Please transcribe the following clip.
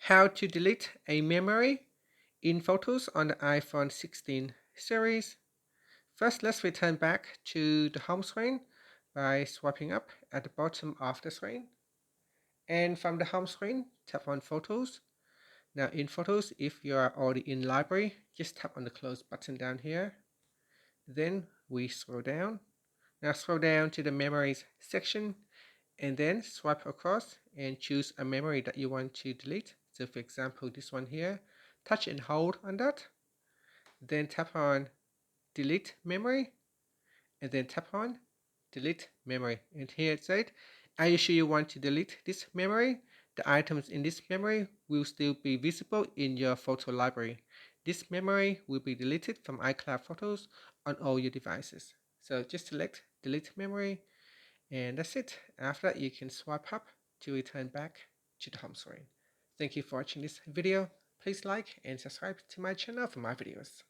How to delete a memory in Photos on the iPhone 16 series. First, let's return back to the home screen by swiping up at the bottom of the screen. And from the home screen, tap on Photos. Now in Photos, if you are already in Library, just tap on the Close button down here. Then we scroll down. Now scroll down to the Memories section and then swipe across and choose a memory that you want to delete. So for example, this one here, touch and hold on that, then tap on delete memory, and then tap on delete memory. And here it said, are you sure you want to delete this memory? The items in this memory will still be visible in your photo library. This memory will be deleted from iCloud Photos on all your devices. So just select delete memory, and that's it. After that, you can swipe up to return back to the home screen. Thank you for watching this video. Please like and subscribe to my channel for more videos.